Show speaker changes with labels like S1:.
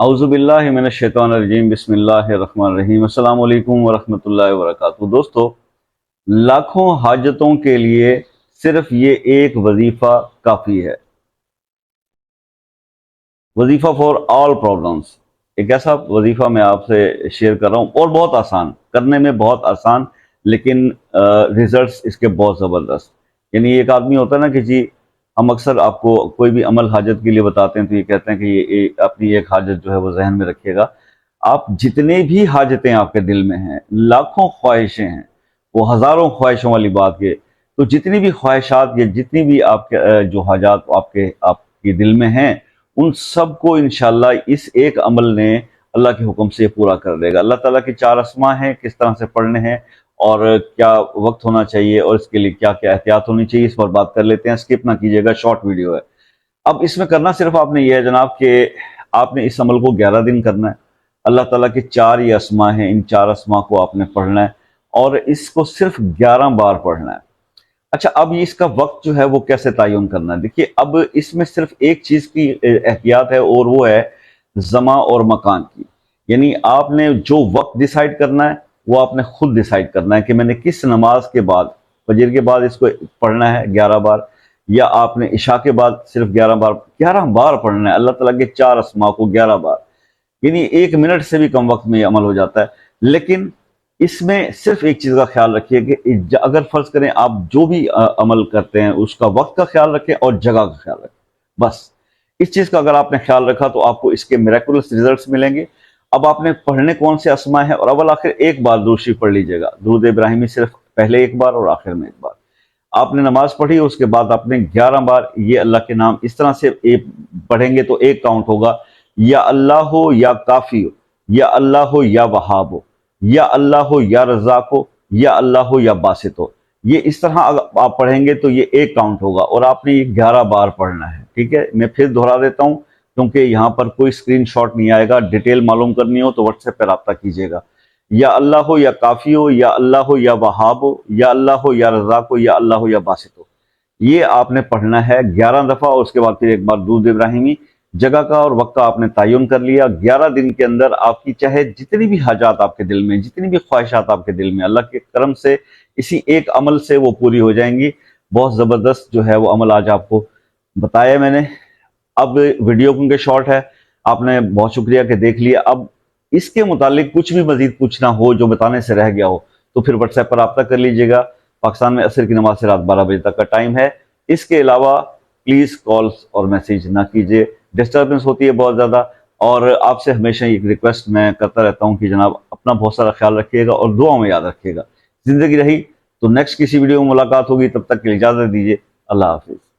S1: اعوذ باللہ من الشیطان الرجیم بسم اللہ الرحمن الرحیم السلام علیکم ورحمۃ اللہ وبرکاتہ۔ دوستو، لاکھوں حاجتوں کے لیے صرف یہ ایک وظیفہ کافی ہے۔ وظیفہ فار آل پرابلمس، ایک ایسا وظیفہ میں آپ سے شیئر کر رہا ہوں، اور بہت آسان، کرنے میں بہت آسان، لیکن ریزلٹس اس کے بہت زبردست۔ یعنی ایک آدمی ہوتا ہے نا کہ جی ہم اکثر آپ کو کوئی بھی عمل حاجت کے لیے بتاتے ہیں تو یہ کہتے ہیں کہ یہ اپنی ایک حاجت جو ہے وہ ذہن میں رکھیے گا۔ آپ جتنے بھی حاجتیں آپ کے دل میں ہیں، لاکھوں خواہشیں ہیں، وہ ہزاروں خواہشوں والی بات کے، تو جتنی بھی خواہشات یا جتنی بھی آپ کے جو حاجات آپ کے دل میں ہیں، ان سب کو انشاءاللہ اس ایک عمل نے اللہ کے حکم سے پورا کر دے گا۔ اللہ تعالیٰ کے 4 اسماء ہیں، کس طرح سے پڑھنے ہیں اور کیا وقت ہونا چاہیے اور اس کے لیے کیا کیا احتیاط ہونی چاہیے، اس پر بات کر لیتے ہیں۔ اسکپ نہ کیجیے گا، شارٹ ویڈیو ہے۔ اب اس میں کرنا صرف آپ نے یہ ہے جناب کہ آپ نے اس عمل کو 11 دن کرنا ہے۔ اللہ تعالیٰ کے 4 یہ اسماء ہیں، ان 4 اسماء کو آپ نے پڑھنا ہے اور اس کو صرف 11 بار پڑھنا ہے۔ اچھا، اب اس کا وقت جو ہے وہ کیسے تعین کرنا ہے؟ دیکھیے، اب اس میں صرف ایک چیز کی احتیاط ہے اور وہ ہے زمان اور مکان کی۔ یعنی آپ نے جو وقت ڈیسائیڈ کرنا ہے وہ آپ نے خود ڈیسائیڈ کرنا ہے کہ میں نے کس نماز کے بعد، فجر کے بعد اس کو پڑھنا ہے 11 بار، یا آپ نے عشاء کے بعد صرف 11 بار، 11 بار پڑھنا ہے اللہ تعالیٰ کے 4 اسماء کو 11 بار۔ یعنی 1 منٹ سے بھی کم وقت میں یہ عمل ہو جاتا ہے۔ لیکن اس میں صرف ایک چیز کا خیال رکھیے کہ اگر فرض کریں آپ جو بھی عمل کرتے ہیں اس کا وقت کا خیال رکھیں اور جگہ کا خیال رکھیں، بس اس چیز کا اگر آپ نے خیال رکھا تو آپ کو اس کے میریکولس ریزلٹس ملیں گے۔ اب آپ نے پڑھنے کون سے اسماء ہیں، اور اول آخر ایک بار درود شریف پڑھ لیجیے گا۔ درود ابراہیمی صرف پہلے ایک بار اور آخر میں ایک بار۔ آپ نے نماز پڑھی، اس کے بعد آپ نے 11 بار یہ اللہ کے نام اس طرح سے پڑھیں گے تو ایک کاؤنٹ ہوگا، یا اللہ ہو یا کافی ہو، یا اللہ ہو یا وہاب ہو، یا اللہ ہو یا رزاق ہو، یا اللہ ہو یا باسط ہو۔ یہ اس طرح آپ پڑھیں گے تو یہ ایک کاؤنٹ ہوگا اور آپ نے یہ 11 بار پڑھنا ہے۔ ٹھیک ہے، میں پھر دہرا دیتا ہوں کیونکہ یہاں پر کوئی سکرین شاٹ نہیں آئے گا۔ ڈیٹیل معلوم کرنی ہو تو واٹس ایپ پہ رابطہ کیجیے گا۔ یا اللہ ہو یا کافی ہو، یا اللہ ہو یا وہاب ہو، یا اللہ ہو یا رزاق ہو، یا اللہ ہو یا باسط ہو۔ یہ آپ نے پڑھنا ہے 11 دفعہ، اور اس کے بعد پھر ایک بار درود ابراہیمی۔ جگہ کا اور وقت کا آپ نے تعین کر لیا۔ 11 دن کے اندر آپ کی چاہے جتنی بھی حاجات آپ کے دل میں، جتنی بھی خواہشات آپ کے دل میں، اللہ کے کرم سے اسی ایک عمل سے وہ پوری ہو جائیں گی۔ بہت زبردست جو ہے وہ عمل آج آپ کو بتایا میں نے۔ اب ویڈیو کیونکہ شارٹ ہے، آپ نے بہت شکریہ کہ دیکھ لیا۔ اب اس کے متعلق کچھ بھی مزید پوچھنا ہو جو بتانے سے رہ گیا ہو تو پھر واٹس ایپ پر رابطہ کر لیجیے گا۔ پاکستان میں عصر کی نماز سے رات 12 بجے تک کا ٹائم ہے۔ اس کے علاوہ پلیز کالز اور میسیج نہ کیجیے، ڈسٹربنس ہوتی ہے بہت زیادہ۔ اور آپ سے ہمیشہ ایک ریکویسٹ میں کرتا رہتا ہوں کہ جناب اپنا بہت سارا خیال رکھیے گا اور دعاؤں میں یاد رکھیے گا۔ زندگی رہی تو نیکسٹ کسی ویڈیو میں ملاقات ہوگی، تب تک کے لیے اجازت دیجیے۔ اللہ حافظ۔